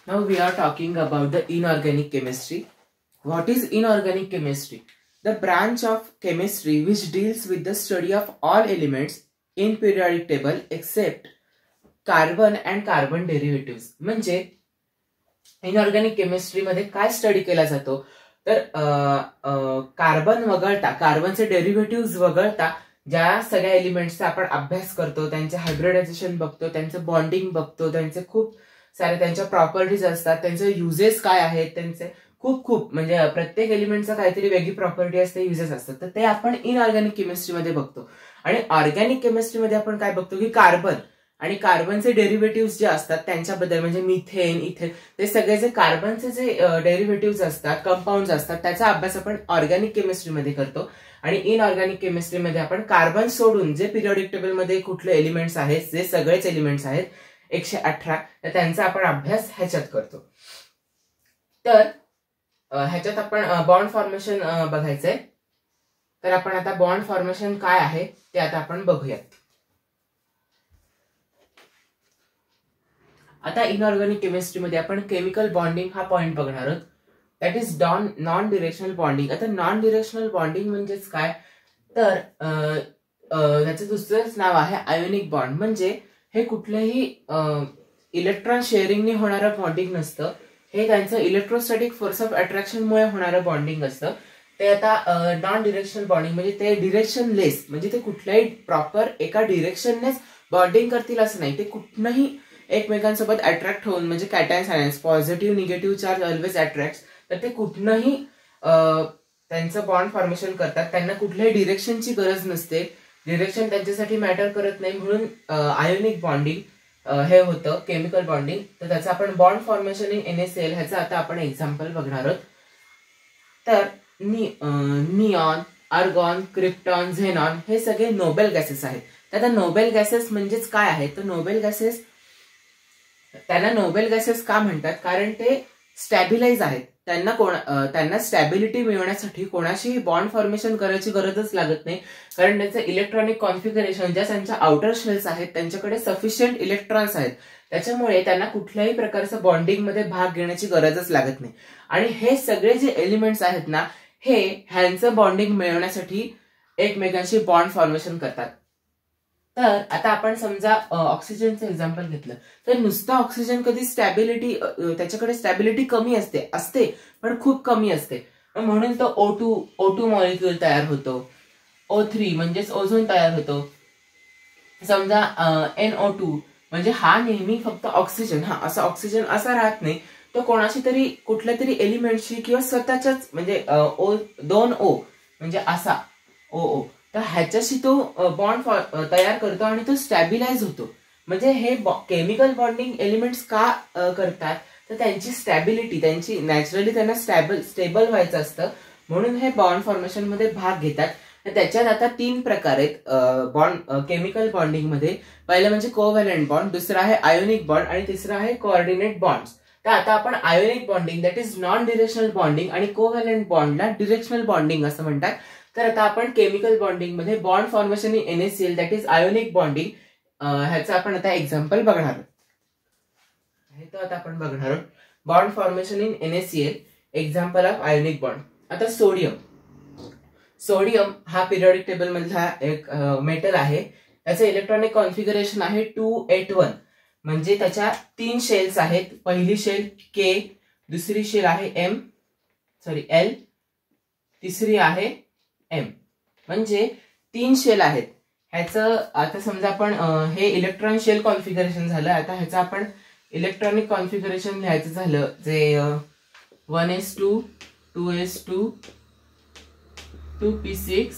Now we are talking about the inorganic chemistry. What is inorganic chemistry? The branch of chemistry which deals with the study of all elements in periodic table except carbon and carbon derivative. म्हणजे inorganic chemistry मध्ये काय study केला जातो तर carbon वगळता, कार्बनचे derivative वगळता ज्या सगळ्या एलिमेंट्सचा आपण अभ्यास करतो, त्यांचे हायब्रिडायझेशन बघतो, त्यांचं बॉन्डिंग बघतो, त्यांचे खूप सारे त्यांच्या प्रॉपर्टीज असतात, त्यांचे युजेस काय आहेत, त्यांचे खूप म्हणजे प्रत्येक एलिमेंटचा काहीतरी वेगळी प्रॉपर्टी असते, युजेस असतात. तर ते आपण इनऑर्गॅनिक केमिस्ट्रीमध्ये बघतो. आणि ऑर्गॅनिक केमिस्ट्रीमध्ये आपण काय बघतो की कार्बन आणि कार्बनचे डेरिव्हेटिव्ह जे असतात त्यांच्याबद्दल, म्हणजे मिथेन, इथेन, ते सगळे जे कार्बनचे जे डेरिव्हेटिव्ह असतात, कंपाऊंड असतात, त्याचा अभ्यास आपण ऑर्गॅनिक केमिस्ट्रीमध्ये करतो. आणि इनऑर्गॅनिक केमिस्ट्रीमध्ये आपण कार्बन सोडून जे पिरियडिक टेबलमध्ये कुठले एलिमेंट्स आहेत, जे सगळेच एलिमेंट्स आहेत 118, तर त्यांचा आपण अभ्यास ह्याच्यात करतो. तर ह्याच्यात आपण बॉन्ड फॉर्मेशन बघायचंय. तर आपण आता बॉन्ड फॉर्मेशन काय आहे ते आता आपण बघूयात. आता इनऑर्गॅनिक केमिस्ट्रीमध्ये आपण केमिकल बॉन्डिंग हा पॉइंट बघणार आहोत. That is non directional bonding. आता नॉन डिरेक्शनल बॉन्डिंग म्हणजेच काय तर त्याचं दुसरंच नाव आहे आयोनिक बॉन्ड. म्हणजे हे कुठल्याही इलेक्ट्रॉन शेअरिंगने होणारं बॉन्डिंग नसतं, हे त्यांचं इलेक्ट्रोस्टॅटिक फोर्स ऑफ अट्रॅक्शनमुळे होणारं बॉन्डिंग असतं. ते आता नॉन डिरेक्शनल बॉन्डिंग म्हणजे ते डिरेक्शनलेस, म्हणजे ते कुठल्याही प्रॉपर एका डिरेक्शननेच बॉन्डिंग करतील असं नाही. ते कुठनंही एकमेकांसोबत अट्रॅक्ट होऊन, म्हणजे कॅटायन्स ions, positive negative charge always attract, तर ते कुठनंही त्यांचं बॉन्ड फॉर्मेशन करतात. त्यांना कुठल्याही डिरेक्शनची गरज नसते, डिरेक्शन त्यांच्यासाठी मॅटर करत नाही. म्हणून आयोनिक बॉन्डिंग हे होतं केमिकल बॉन्डिंग. तर त्याचं आपण बॉन्ड फॉर्मेशन इन NaCl ह्याचं आता आपण एक्झाम्पल बघणार आहोत. तर निऑन, आर्गॉन, क्रिप्टॉन, झेनॉन हे सगळे नोबेल गॅसेस आहेत. आता नोबेल गॅसेस म्हणजेच काय आहे तर नोबेल गॅसेस, त्यांना नोबेल गॅसेस का म्हणतात कारण ते स्टॅबिलाइज आहेत. त्यांना स्टॅबिलिटी मिळवण्यासाठी कोणाशीही बॉन्ड फॉर्मेशन करायची गरजच लागत नाही, कारण त्यांचं इलेक्ट्रॉनिक कॉन्फिगरेशन, ज्या त्यांच्या आउटर शेल्स आहेत त्यांच्याकडे सफिशियंट इलेक्ट्रॉन्स आहेत, त्याच्यामुळे त्यांना कुठल्याही प्रकारचं बॉन्डिंग मध्ये भाग घेण्याची गरजच लागत नाही. आणि हे सगळे जे एलिमेंट्स आहेत ना, हे ह्यांचं बॉन्डिंग मिळवण्यासाठी एकमेकांशी बॉन्ड फॉर्मेशन करतात. तर आता आपण समजा ऑक्सिजनचं एक्झाम्पल घेतलं तर नुसतं ऑक्सिजन कधी स्टॅबिलिटी, त्याच्याकडे स्टॅबिलिटी कमी असते पण खूप कमी असते. म्हणून तो O2 मॉलिक्युल तयार होतो, O3 म्हणजेच ओझोन तयार होतो. समजा NO2 म्हणजे हा नेहमी फक्त ऑक्सिजन, हा असा ऑक्सिजन असा राहत नाही, तो कोणाशी तरी कुठल्या तरी एलिमेंटशी किंवा स्वतःच्याच, म्हणजे 2O म्हणजे असा OO, तर ह्याच्याशी तो बॉन्ड तयार करतो आणि तो स्टॅबिलाइज होतो. म्हणजे हे केमिकल बॉन्डिंग एलिमेंट्स का करतात तर त्यांची स्टॅबिलिटी, त्यांची नॅचरली त्यांना स्टेबल व्हायचं असतं, म्हणून हे बॉन्ड फॉर्मेशन मध्ये भाग घेतात. त्याच्यात आता 3 प्रकार आहेत बॉन्ड केमिकल बॉन्डिंग मध्ये. पहिलं म्हणजे कोव्हॅलंट बॉन्ड, दुसरा आहे आयोनिक बॉन्ड आणि तिसरा आहे कोऑर्डिनेट बॉन्ड्स. तर आता आपण ionic bonding that is non directional bonding आणि कोव्हॅलंट बॉन्डला डिरेक्शनल बॉन्डिंग असं म्हणतात. तर आता आपण केमिकल बॉन्डिंग मध्ये bond formation in NaCl that is ionic bonding ह्याचं आपण आता एक्झाम्पल बघणार आहोत. तर आता आपण बघणार आहोत bond formation in NaCl, example of ionic bond. आता सोडियम हा पिरियडिक टेबल मधला एक मेटल आहे. त्याचं इलेक्ट्रॉनिक कॉन्फिगरेशन आहे 281, म्हणजे त्याच्या 3 शेल्स आहेत. पहिली शेल K, दुसरी शेल आहे L, तिसरी आहे M, म्हणजे 3 शेल आहेत. ह्याचं आता समजा आपण हे इलेक्ट्रॉन शेल कॉन्फिगरेशन झालं. आता ह्याचं आपण इलेक्ट्रॉनिक कॉन्फिगरेशन लिहायचं झालं जे 1s2, 2s2, 2p6,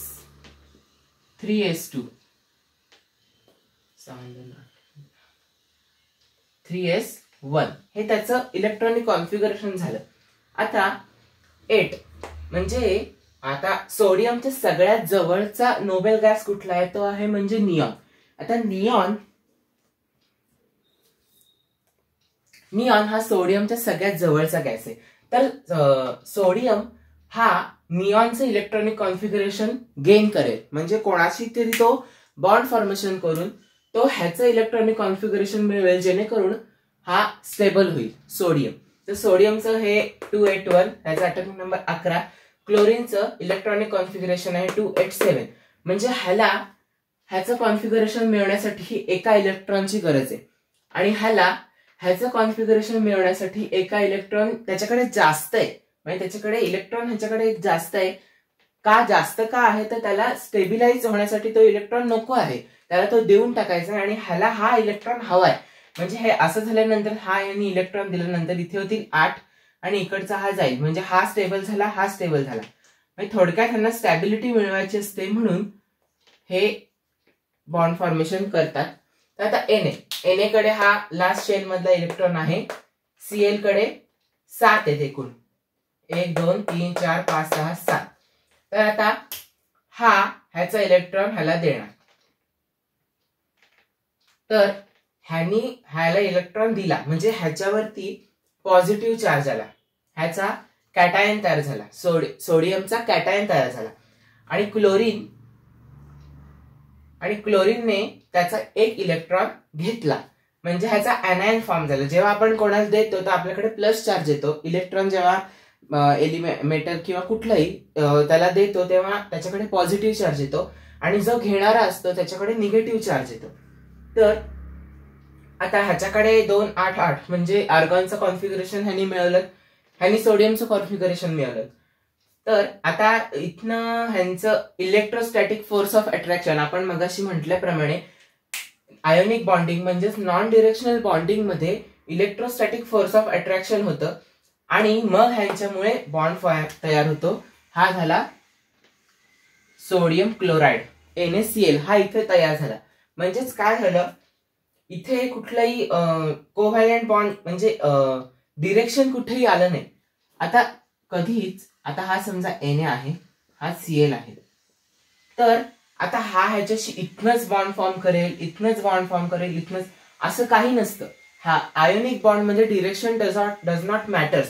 3s2, 3s1, हे त्याचं इलेक्ट्रॉनिक कॉन्फिगरेशन झालं. आता 8 म्हणजे आता सोडियमच्या सगळ्यात जवळचा नोबेल गॅस कुठला आहे तो आहे म्हणजे निऑन. आता निऑन हा सोडियमच्या सगळ्यात जवळचा गॅस आहे. तर सोडियम हा निऑनचं इलेक्ट्रॉनिक कॉन्फिगरेशन गेन करेल, म्हणजे कोणाशी तरी तो बॉन्ड फॉर्मेशन करून तो ह्याचं इलेक्ट्रॉनिक कॉन्फिगरेशन मिळवेल, जेणेकरून हा स्टेबल होईल सोडियम. तर सोडियमचं हे 281, ह्याचा ॲटॉमिक नंबर 11. क्लोरीनचं इलेक्ट्रॉनिक कॉन्फिगरेशन आहे 287. म्हणजे ह्याचं कॉन्फिगरेशन मिळवण्यासाठी एका इलेक्ट्रॉनची गरज आहे, आणि ह्याचं कॉन्फिगरेशन मिळवण्यासाठी एका इलेक्ट्रॉन त्याच्याकडे जास्त आहे, म्हणजे त्याच्याकडे इलेक्ट्रॉन ह्याच्याकडे जास्त आहे. जास्त का आहे तर त्याला स्टेबिलाइज होण्यासाठी तो इलेक्ट्रॉन नको आहे, त्याला तो देऊन टाकायचा, आणि हा इलेक्ट्रॉन हवाय. म्हणजे हे असं झाल्यानंतर यांनी इलेक्ट्रॉन दिल्यानंतर इथे होतील 8, आणि इकडचा हा जाईल, म्हणजे हा स्टेबल झाला, हा स्टेबल झाला. म्हणजे थोडक्यात त्यांना स्टॅबिलिटी मिळवायची असते, म्हणून हे बॉन्ड फॉर्मेशन करतात. तर आता Na कडे हा लास्ट चेन मधला इलेक्ट्रॉन आहे. Cl कडे 7 आहेत एकूण, 1 2 3 4 5 6 7. तर आता ह्याचा इलेक्ट्रॉन ह्याला देणार. तर ह्याला इलेक्ट्रॉन दिला म्हणजे ह्याच्यावरती पॉझिटिव्ह चार्ज आला, ह्याचा कॅटायन तयार झाला, सोडियमचा कॅटायन तयार झाला. आणि क्लोरीनने त्याचा एक इलेक्ट्रॉन घेतला, म्हणजे ह्याचा ऍनायन फॉर्म झाला. जेव्हा आपण कोणाला देतो तर आपल्याकडे प्लस चार्ज येतो. इलेक्ट्रॉन जेव्हा एलिमेंटर किंवा कुठलाही त्याला देतो तेव्हा त्याच्याकडे पॉझिटिव्ह चार्ज येतो, आणि जो घेणारा असतो त्याच्याकडे निगेटिव्ह चार्ज येतो. तर आता ह्याच्याकडे 2 8 8 म्हणजे आर्गॉनचं कॉन्फिगरेशन ह्यांनी मिळवलं, ह्यांनी सोडियमचं कॉन्फिगरेशन मिळवलं. तर आता इथनं ह्यांचं इलेक्ट्रोस्टॅटिक फोर्स ऑफ अट्रॅक्शन, आपण मगाशी म्हटल्याप्रमाणे आयोनिक बॉन्डिंग म्हणजेच नॉन डिरेक्शनल बॉन्डिंग मध्ये इलेक्ट्रोस्टॅटिक फोर्स ऑफ अट्रॅक्शन होतं, आणि मग ह्यांच्यामुळे बॉन्ड तयार होतो. हा झाला सोडियम क्लोराइड NaCl, हा इथे तयार झाला. म्हणजेच काय झालं, इथे कुठलाही कोव्हॅलेंट बॉन्ड म्हणजे डिरेक्शन कुठेही आलं नाही. आता हा समजा Na आहे, हा Cl आहे, तर आता ह्याच्याशी इथनच बॉन्ड फॉर्म करेल, इथनच बॉन्ड फॉर्म करेल, इथनच, असं काही नसतं. आयोनिक बॉन्ड मध्ये डिरेक्शन डज नॉट मॅटर्स.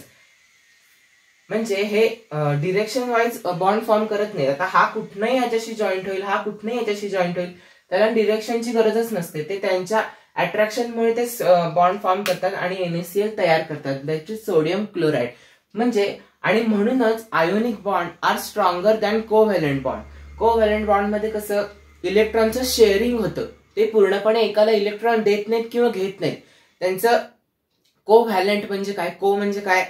म्हणजे हे डिरेक्शन वाईज बॉन्ड फॉर्म करत नाही. आता हा कुठनंही ह्याच्याशी जॉईंट होईल, हा कुठनंही ह्याच्याशी जॉईंट होईल, त्याला डिरेक्शनची गरजच नसते. ते त्यांच्या अट्रॅक्शनमुळे ते बॉन्ड फॉर्म करतात आणि NaCl तयार करतात, दॅट इज सोडियम क्लोराइड. म्हणजे आणि म्हणूनच ionic bond are stronger than covalent bond. Covalent bond मध्ये कसं इलेक्ट्रॉनचं शेअरिंग होतं, ते पूर्णपणे एकाला इलेक्ट्रॉन देत नाहीत किंवा घेत नाहीत. त्यांचं कोव्हॅलेंट म्हणजे काय, म्हणजे काय,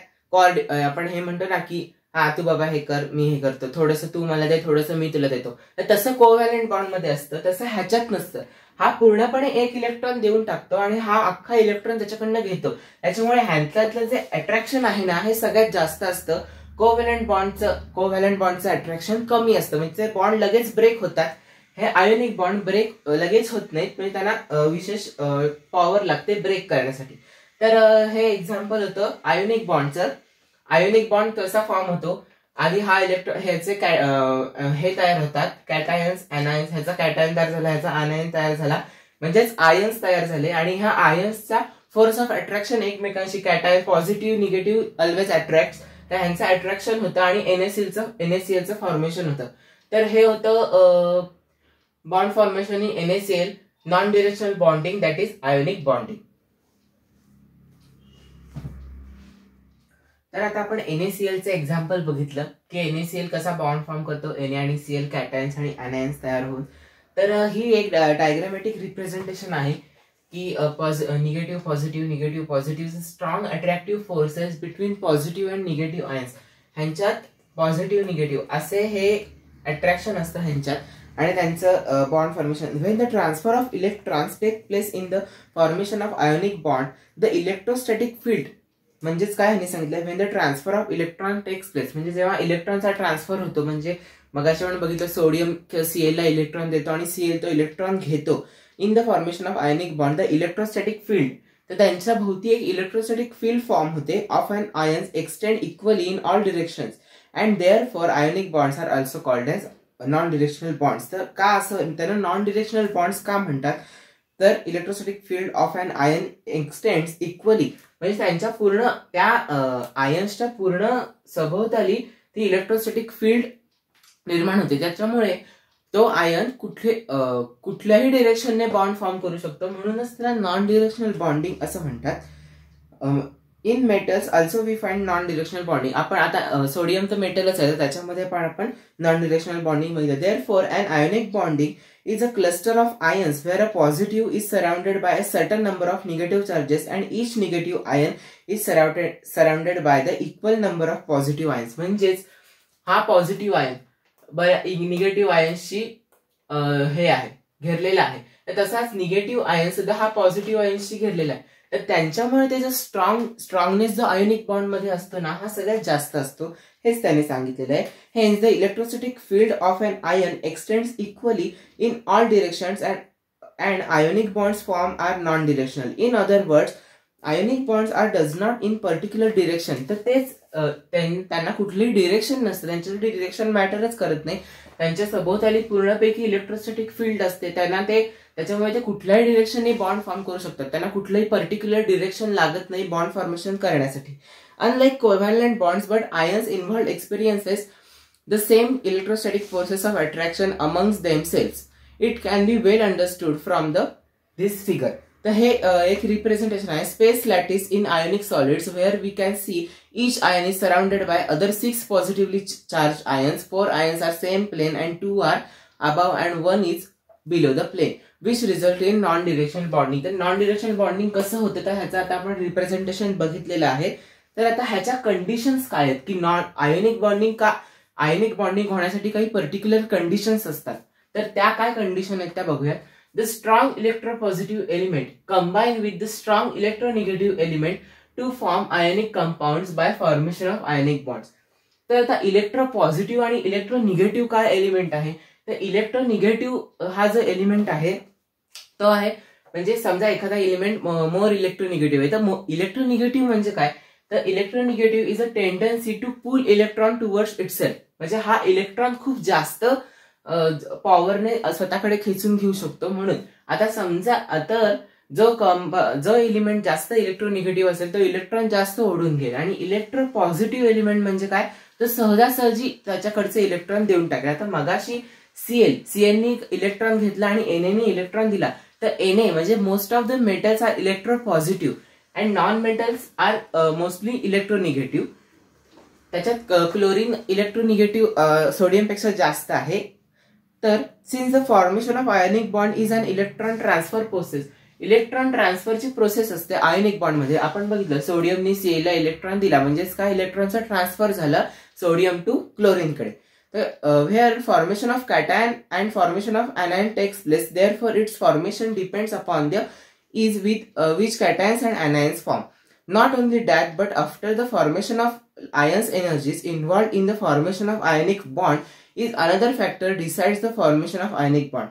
आपण हे म्हणतो ना की तू बाबा हे कर, मी हे करतो, थोडंसं तू मला दे, थोडंसं मी तुला देतो. तर तसं कोव्हॅलेंट बॉन्ड मध्ये असतं, तसं ह्याच्यात नसतं. हा पूर्णपणे एक इलेक्ट्रॉन देऊन टाकतो आणि हा अख्खा इलेक्ट्रॉन त्याच्याकडनं घेतो. त्याच्यामुळे ह्यांच्यातलं जे अट्रॅक्शन आहे ना, हे सगळ्यात जास्त असतं. कोव्हॅलेंट बॉन्डचं अट्रॅक्शन कमी असतं, म्हणजे बॉन्ड लगेच ब्रेक होतात. हे आयोनिक बॉन्ड ब्रेक लगेच होत नाहीत, म्हणजे त्यांना विशेष पॉवर लागते ब्रेक करण्यासाठी. तर हे एक्झाम्पल होतं आयोनिक बॉन्डचं. आयोनिक बॉन्ड कसा फॉर्म होतो, आधी हा ह्याचे हे तयार होतात, कॅटायन्स अनायन्स. ह्याचा कॅटायन तयार झाला, ह्याचा अनायन तयार झाला, म्हणजेच आयन्स तयार झाले. आणि ह्या आयन्सचा फोर्स ऑफ अट्रॅक्शन एकमेकांशी, cation positive negative always attract, तर ह्यांचं अट्रॅक्शन होतं आणि NaClचं फॉर्मेशन होतं. तर हे होतं bond formation in NaCl, non directional bonding, that is ionic bonding. तर आता आपण NaClचं एक्झाम्पल बघितलं की NaCl कसा बॉन्ड फॉर्म करतो, Na आणि Cl कॅटायन्स आणि अनायन्स तयार होऊन. तर ही एक डायग्रामॅटिक रिप्रेझेंटेशन आहे की negative positive strong attractive forces between positive and negative ions. ह्यांच्यात पॉझिटिव्ह निगेटिव्ह असे हे अट्रॅक्शन असतं ह्यांच्यात, आणि त्यांचं bond formation. When the transfer of electrons take place in the formation of ionic bond, the electrostatic field, म्हणजेच काय ह्यांनी सांगितलं, when the transfer of electron takes place, म्हणजे जेव्हा इलेक्ट्रॉनचा ट्रान्सफर होतो, म्हणजे मगाशी आपण बघितलं सोडियम Cl ला इलेक्ट्रॉन देतो आणि Cl तो इलेक्ट्रॉन घेतो. In the formation of ionic bond, the electrostatic field, तर त्यांच्या भोवती एक इलेक्ट्रोस्टॅटिक फील्ड फॉर्म होते of an ions extend equally in all directions, and therefore ionic bonds are also called as non directional bonds. तर का असं त्यांना non directional bonds का म्हणतात, तर electrostatic field of an ion extends equally, म्हणजे त्यांच्या पूर्ण त्या आयन्सच्या पूर्ण सभोवताली ती इलेक्ट्रोस्टॅटिक फील्ड निर्माण होते, ज्याच्यामुळे तो आयन कुठल्याही डिरेक्शनने बॉन्ड फॉर्म करू शकतो. म्हणूनच त्याला नॉन डिरेक्शनल बॉन्डिंग असं म्हणतात. In metals also we find non directional bonding. आपण आता सोडियम तर मेटलच आहे, त्याच्यामध्ये पण आपण नॉन डिरेक्शनल बॉन्डिंग बघितलं. Therefore an ionic bonding is a cluster of ions where a positive is surrounded by a certain number of negative charges and each negative ion is surrounded by the equal number of positive ions. म्हणजेच हा positive ion negative आयन्सशी हे आहे, घेरलेला आहे. तर तसाच negative ion सुद्धा हा positive आयन्सशी घेरलेला आहे. तर त्यांच्यामुळे त्याचा स्ट्रॉंगनेस जो आयोनिक बॉन्ड मध्ये असतो ना, हा सगळ्यात जास्त असतो, हेच त्याने सांगितलेलं आहे. Hence the electrostatic field of an ion extends equally in all directions and ionic bonds form are non directional. In other words ionic bonds are does not in particular direction. तर तेच त्यांना कुठलीही डिरेक्शन नसतं, त्यांच्यासाठी direction मॅटरच करत नाही. त्यांच्या सभोवताली पूर्णपैकी इलेक्ट्रोस्टॅटिक फील्ड असते, त्यांना त्याच्यामुळे ते कुठल्याही डिरेक्शनने बॉन्ड फॉर्म करू शकतात. त्यांना कुठलंही पर्टिक्युलर डिरेक्शन लागत नाही बॉन्ड फॉर्मेशन करण्यासाठी. Unlike covalent bonds, but ions involved experiences the same electrostatic forces of attraction amongst themselves. It can be well understood from this figure. तर हे एक रिप्रेझेंटेशन आहे space lattice in ionic solids where we can see each ion is surrounded by other 6 positively charged ions. 4 ions are same plane and 2 are above and 1 is below the plane, which result in non-directional bonding. तर non directional bonding कसं होतं तर ह्याचं आता आपण representation बघितलेलं आहे. तर आता ह्याच्या कंडिशन्स काय आहेत की आयोनिक बॉन्डिंग होण्यासाठी काही पर्टिक्युलर कंडिशन्स असतात. तर त्या काय कंडिशन आहेत त्या बघूयात. The strong electropositive element combine with the strong electronegative element to form ionic compounds by formation of ionic bonds. तर आता इलेक्ट्रोपॉझिटिव्ह आणि इलेक्ट्रोनिगेटिव्ह काय एलिमेंट आहे. तर इलेक्ट्रोनिगेटिव्ह हा जो एलिमेंट आहे तो आहे, म्हणजे समजा एखादा एलिमेंट मोर इलेक्ट्रोनिगेटिव्ह आहे, तर इलेक्ट्रोनिगेटिव्ह म्हणजे काय, तर electronegative is a tendency to pull electron towards itself. म्हणजे हा इलेक्ट्रॉन खूप जास्त पॉवरने स्वतःकडे खेचून घेऊ शकतो. म्हणून आता समजा तर जो एलिमेंट जास्त इलेक्ट्रोनिगेटिव्ह असेल तो इलेक्ट्रॉन जास्त ओढून घेईल, आणि इलेक्ट्रोपॉझिटिव्ह एलिमेंट म्हणजे काय, तर सहजासहजी त्याच्याकडचे इलेक्ट्रॉन देऊन टाकेल. आता मगाशी सीएलनी इलेक्ट्रॉन घेतला आणि एनएने इलेक्ट्रॉन दिला, तर एनए म्हणजे most of the metals are electropositive and non metals are mostly electronegative. त्याच्यात क्लोरीन इलेक्ट्रोनिगेटिव्ह सोडियम पेक्षा जास्त आहे. तर since the formation of ionic bond is an electron transfer process. Electron ट्रान्सफरची प्रोसेस असते आयोनिक बॉन्ड मध्ये. आपण बघितलं सोडियमने सीएला इलेक्ट्रॉन दिला म्हणजेच काय, इलेक्ट्रॉनचं ट्रान्सफर झालं सोडियम टू क्लोरीनकडे. तर where formation of cation and formation of anion takes place, therefore its formation depends upon the ease with which cations and anions form. Not only that but after the formation of ions energies involved in the formation of ionic bond is another factor decides the formation of ionic bond.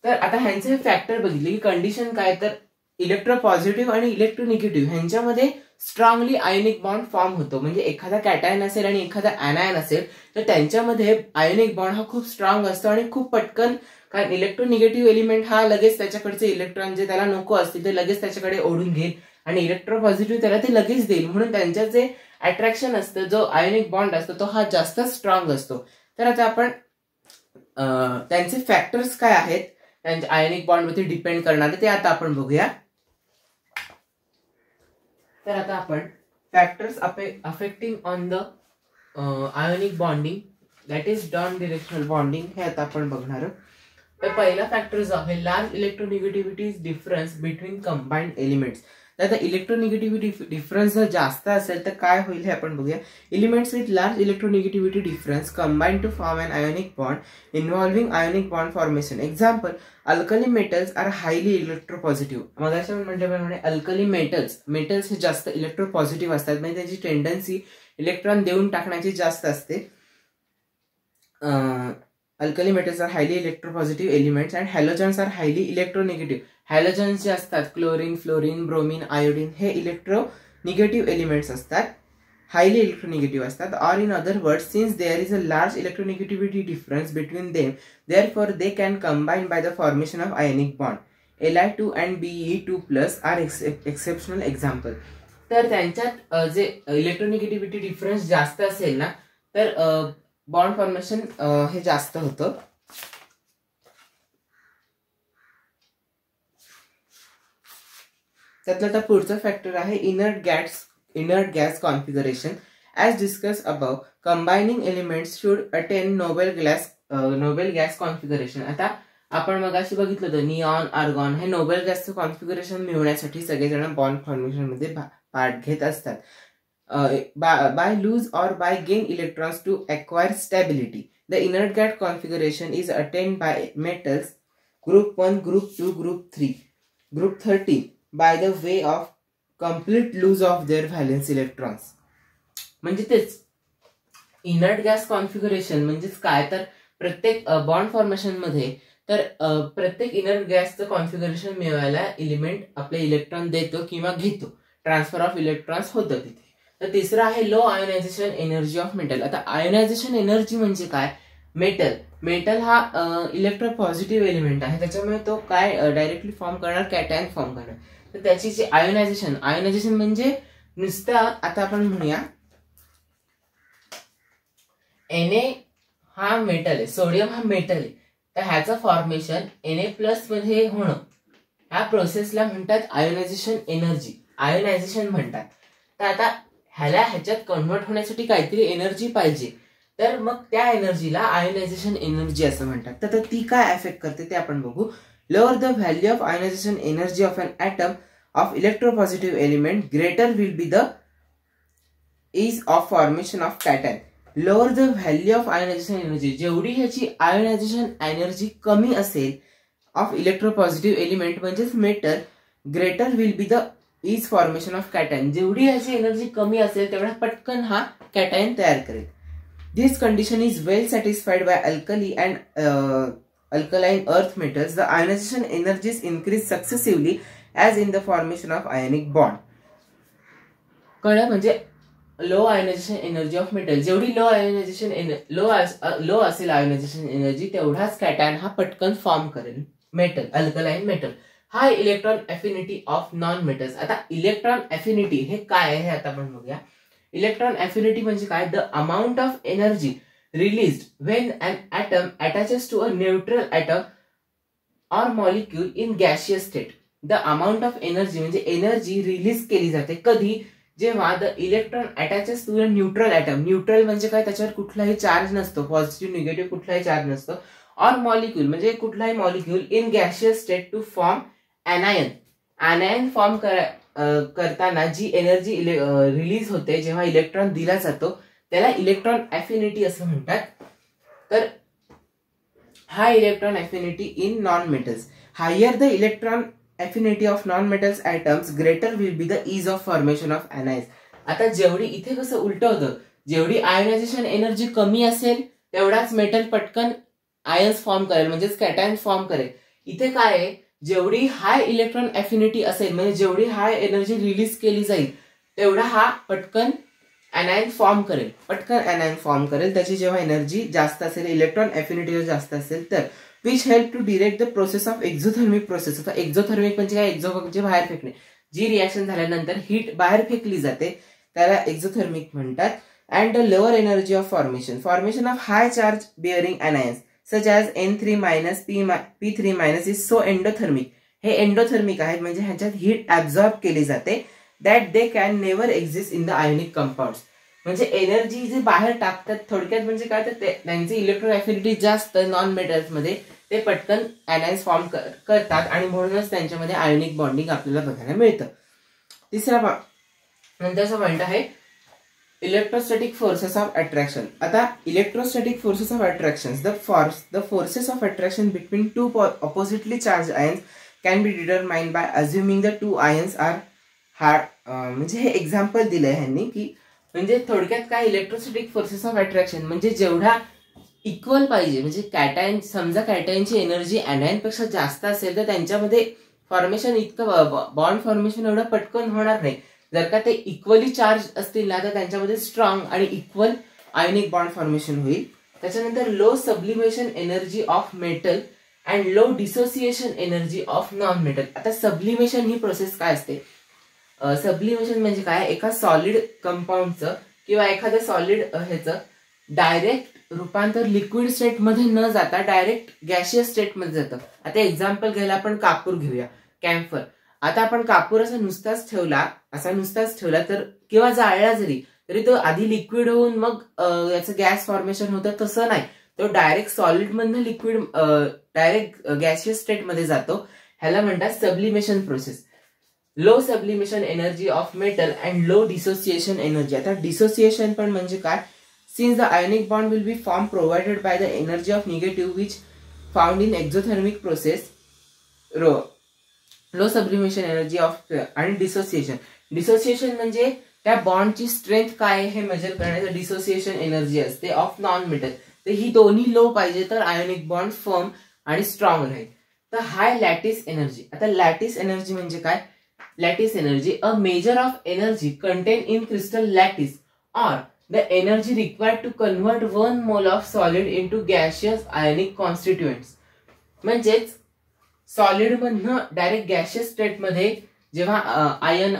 तर आता ह्यांचे factor बघितले की condition काय, तर electropositive आणि इलेक्ट्रोनिगेटिव्ह ह्यांच्यामध्ये strongly ionic bond form होतो. म्हणजे एखादा कॅटायन असेल आणि एखादा anion असेल तर त्यांच्यामध्ये आयोनिक बॉन्ड हा खूप स्ट्रॉंग असतो आणि खूप पटकन, कारण इलेक्ट्रोनिगेटिव्ह एलिमेंट हा लगेच त्याच्याकडचे इलेक्ट्रॉन जे त्याला नको असतील ते लगेच त्याच्याकडे ओढून घेईल आणि इलेक्ट्रोपॉझिटिव्ह त्याला ते लगेच देईल. म्हणून त्यांच्या जे अट्रॅक्शन असतं, जो आयोनिक बॉन्ड असतो तो हा जास्त स्ट्रॉंग असतो. तर आता आपण त्यांचे फॅक्टर्स काय आहेत त्यांच्या आयोनिक बॉन्ड मध्ये डिपेंड करणारे ते आता आपण बघूया. तर आता आपण factors affecting on the ionic bonding that is non directional bonding हे आता आपण बघणार आहोत. तर पहिला फॅक्टर जो आहे large electronegativity difference between combined elements. तर आता इलेक्ट्रोनिगेटिव्हिटी डिफरन्स जर जास्त असेल तर काय होईल हे आपण बघूया. Elements with large electronegativity difference combine to form an ionic bond involving ionic bond formation. Example, alkali metals are highly electropositive. मगाशी म्हटल्याप्रमाणे अल्कली मेटल्स हे जास्त इलेक्ट्रोपॉझिटिव्ह असतात, म्हणजे त्याची टेंडन्सी इलेक्ट्रॉन देऊन टाकण्याची जास्त असते. Alkali metals are highly electropositive elements and halogens are highly electronegative. Halogens जे असतात क्लोरीन, फ्लोरीन, ब्रोमीन, आयोडीन हे इलेक्ट्रोनिगेटिव्ह एलिमेंट्स असतात, हायली इलेक्ट्रोनिगेटिव्ह असतात. Or in other word, since there is a large electronegativity difference between them, therefore they can combine by the formation of ionic bond. Li2 and Be2+ are exceptional example. तर त्यांच्यात जे electronegativity difference जास्त असेल ना तर bond formation हे जास्त होतं. त्यातला आता पुढचा फॅक्टर आहे inert gas configuration. As discuss above, combining elements should attain noble gas configuration. आता आपण मगाशी बघितलं होतं निऑन, आर्गॉन हे नोबेल गॅसचं कॉन्फिगरेशन मिळवण्यासाठी सगळेजण बॉन्ड फॉर्मेशन मध्ये पार्ट घेत असतात. by lose or by gain electrons to acquire stability. The inert gas configuration is attained by metals group 1, group 2, group 3, group 13 by the way of complete lose of their valence electrons. म्हणजे तेच inert gas configuration म्हणजेच काय तर प्रत्येक bond formation मध्ये तर प्रत्येक inert गॅसचं कॉन्फिगरेशन मिळवायला एलिमेंट आपले इलेक्ट्रॉन देतो किंवा घेतो, ट्रान्सफर ऑफ इलेक्ट्रॉन्स होतं तिथे. तर तिसरं आहे low ionization energy of metal. आता आयोनायझेशन एनर्जी म्हणजे काय, मेटल हा इलेक्ट्रोपॉझिटिव्ह एलिमेंट आहे, त्याच्यामुळे तो काय डायरेक्टली फॉर्म करणार, कॅटायन फॉर्म करणार. तर त्याची जी आयोनायझेशन म्हणजे नुसतं आता आपण म्हणूया Na हा मेटल आहे, सोडियम हा मेटल आहे, तर ह्याचं फॉर्मेशन Na+ मध्ये होणं ह्या प्रोसेसला म्हणतात आयोनायझेशन एनर्जी, आयोनायझेशन म्हणतात. तर आता ह्याच्यात कन्व्हर्ट होण्यासाठी काहीतरी एनर्जी पाहिजे, तर मग त्या एनर्जीला आयोनायझेशन एनर्जी असं म्हणतात. तर ती काय अफेक्ट करते ते आपण बघू. Lower the value of ionization energy of an atom of electropositive element greater will be the ease of formation of cation. Lower the value of ionization energy, जेवढी ह्याची आयोनायझेशन एनर्जी कमी असेल ऑफ इलेक्ट्रोपॉझिटिव्ह एलिमेंट म्हणजेच metal, greater will be the ease formation of cation. जेवढी ह्याची energy कमी असेल तेवढा पटकन हा कॅटायन तयार करेल. This condition is well satisfied by alkali and alkaline earth metals. The ionization energies increase successively as in the formation of ionic bond. कळलं, म्हणजे low ionization energy of metal, जेवढी लो असेल आयोनायझेशन एनर्जी तेवढाच cation हा पटकन form करेल metal, alkaline metal. High electron affinity of non metals. आता electron affinity हे काय आहे आता आपण बघूया. इलेक्ट्रॉन अफिनिटी म्हणजे काय, the amount of energy released when an atom attaches to a neutral atom or molecule in gaseous state. The amount of energy म्हणजे एनर्जी रिलीज केली जाते कधी, जेव्हा the electron attaches to a neutral atom. Neutral म्हणजे काय, त्याच्यावर कुठलाही charge नसतो, पॉझिटिव्ह निगेटिव्ह कुठलाही चार्ज नसतो. ऑर मॉलिक्यूल म्हणजे कुठलाही molecule in gaseous state to form anion form करताना जी एनर्जी रिलीज होते जेव्हा इलेक्ट्रॉन दिला जातो त्याला इलेक्ट्रॉन अफिनिटी असं म्हणतात. तर हा electron affinity in non metals. Higher the electron affinity of non metals atoms greater will be the ease of formation of anions. आता जेवढी इथे कसं उलट होतं, जेवढी आयोनायझेशन एनर्जी कमी असेल तेवढाच मेटल पटकन आयन्स फॉर्म करेल म्हणजेच कॅटायन फॉर्म करेल. इथे काय आहे, जेवढी हाय इलेक्ट्रॉन अफिनिटी असेल म्हणजे जेवढी हाय एनर्जी रिलीज केली जाईल तेवढा हा पटकन ॲनायन फॉर्म करेल, त्याची जेव्हा एनर्जी जास्त असेल, इलेक्ट्रॉन अफिनिटी जास्त असेल तर. Which help to direct the process of exothermic process. आता एक्झोथर्मिक म्हणजे काय, एक्झो म्हणजे बाहेर फेकणे, जी रिॲक्शन झाल्यानंतर हीट बाहेर फेकली जाते त्याला एक्झोथर्मिक म्हणतात. And the lower energy of formation of high charge bearing anions such as N3- P3- is so endothermic. हे एंडोथर्मिक आहेत म्हणजे ह्याच्यात हीट ऍब्झॉर्ब केली जाते, that they can never exist in the ionic compounds. म्हणजे energy जे बाहेर टाकतात थोडक्यात म्हणजे काय, तर त्यांची इलेक्ट्रॉन अफिनिटी जास्त नॉन मेटल्स मध्ये, ते पटकन ॲनायन्स फॉर्म करतात आणि म्हणूनच त्यांच्यामध्ये आयोनिक बॉन्डिंग आपल्याला बघायला मिळतं. नंतरचा पॉइंट आहे इलेक्ट्रोस्टॅटिक फोर्सेस ऑफ अट्रॅक्शन. आता electrostatic forces of attraction, the forces of attraction between two oppositely charge ions can be determined by assuming the two ions are hard. म्हणजे हे एक्झाम्पल दिलंय ह्यांनी की म्हणजे थोडक्यात काय, इलेक्ट्रोस्टॅटिक फोर्सेस ऑफ अट्रॅक्शन म्हणजे जेवढा इक्वल पाहिजे, म्हणजे कॅटायन समजा कॅटायनची एनर्जी ॲनायनपेक्षा जास्त असेल तर त्यांच्यामध्ये फॉर्मेशन इतकं बॉन्ड फॉर्मेशन एवढं पटकन होणार नाही. जर का ते इक्वली चार्ज असतील ना तर त्यांच्यामध्ये स्ट्रॉंग आणि इक्वल आयोनिक बॉन्ड फॉर्मेशन होईल. त्याच्यानंतर low sublimation energy of metal and low dissociation energy of non metal. आता सब्लिमेशन ही प्रोसेस काय असते, सब्लिमेशन म्हणजे काय, एका सॉलिड कंपाऊंडचं किंवा एखाद्या सॉलिड ह्याचं डायरेक्ट रूपांतर लिक्विड स्टेट मध्ये न जाता डायरेक्ट गॅशियस स्टेट मध्ये जातं. आता एक्झाम्पल घ्यायला आपण कापूर घेऊया, कॅम्फर. आता आपण कापूर असा नुसताच ठेवला तर किंवा जाळला जरी तरी तो आधी लिक्विड होऊन मग याचं गॅस फॉर्मेशन होतं, तसं नाही. तो डायरेक्ट सॉलिड मधनं लिक्विड डायरेक्ट गॅसियस स्टेट मध्ये जातो. ह्याला म्हणतात sublimation process. Low sublimation energy of metal and low dissociation energy. आता डिसोसिएशन पण म्हणजे काय? Since the ionic bond will be form provided by the energy of negative which found in exothermic process. Low sublimation energy of आणि dissociation म्हणजे त्या बॉन्डची strength काय हे major करण्याचं डिसोसिएशन एनर्जी असते ऑफ नॉन मेटल. तर ही दोन्ही लो पाहिजे तर आयोनिक बॉन्ड फर्म आणि स्ट्रॉंग राहील. तर हाय लॅटिस एनर्जी. आता लॅटिस एनर्जी म्हणजे काय? Lattice energy a measure of energy contain in crystal lattice or the energy required to convert 1 mole of solid into gaseous ionic constituents. म्हणजेच solid मधनं direct gaseous state मध्ये जेव्हा ion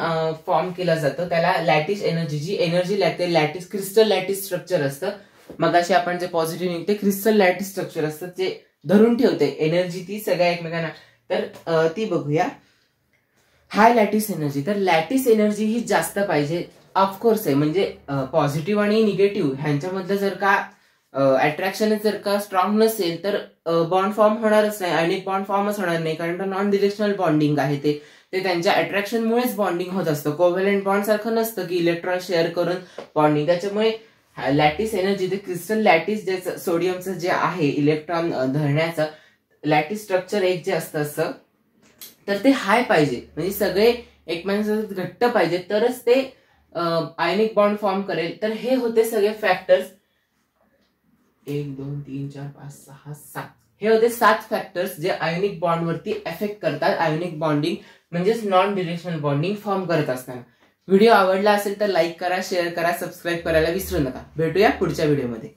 form केलं जातं त्याला lattice energy, जी energy लागते lattice crystal lattice structure असतं. मगाशी आपण जे पॉझिटिव्ह निघते क्रिस्टल लॅटिस स्ट्रक्चर असतं जे धरून ठेवते एनर्जी ती सगळ्या एकमेकांना. तर ती बघूया. हाय लॅटिस एनर्जी. तर लॅटिस एनर्जी ही जास्त पाहिजे ऑफकोर्स आहे. म्हणजे पॉझिटिव्ह आणि निगेटिव्ह ह्यांच्यामधलं जर का अट्रॅक्शन जर का स्ट्रॉंग नसेल तर बॉन्ड फॉर्म होणारच नाही, आयोनिक बॉन्ड फॉर्मच होणार नाही. कारण नॉन डिरेक्शनल बॉन्डिंग आहे ते त्यांच्या अट्रॅक्शनमुळेच बॉन्डिंग होत असतं. कोव्हॅलेंट बॉन्ड सारखं नसतं की इलेक्ट्रॉन शेअर करून बॉन्डिंग. त्याच्यामुळे लॅटिस एनर्जी ते क्रिस्टल लॅटिस जे सोडियमचं जे आहे इलेक्ट्रॉन धरण्याचं लॅटिस स्ट्रक्चर एक जे असतं तर ते हाय पाहिजे. म्हणजे सगळे एकमेकांसोबत घट्ट पाहिजे तरच ते आयोनिक बॉन्ड फॉर्म करेल. तर हे होते सगळे फॅक्टर्स. 1 2 3 4 5 6 7 हे होते 7 फॅक्टर्स जे आयोनिक बॉन्ड वरती इफेक्ट करतात आयोनिक बॉन्डिंग म्हणजेच नॉन डिरेक्शनल बॉन्डिंग फॉर्म करत असताना. व्हिडिओ आवडला असेल तर लाईक करा, शेअर करा, सबस्क्राईब करायला विसरू नका. भेटूया पुढच्या व्हिडिओमध्ये.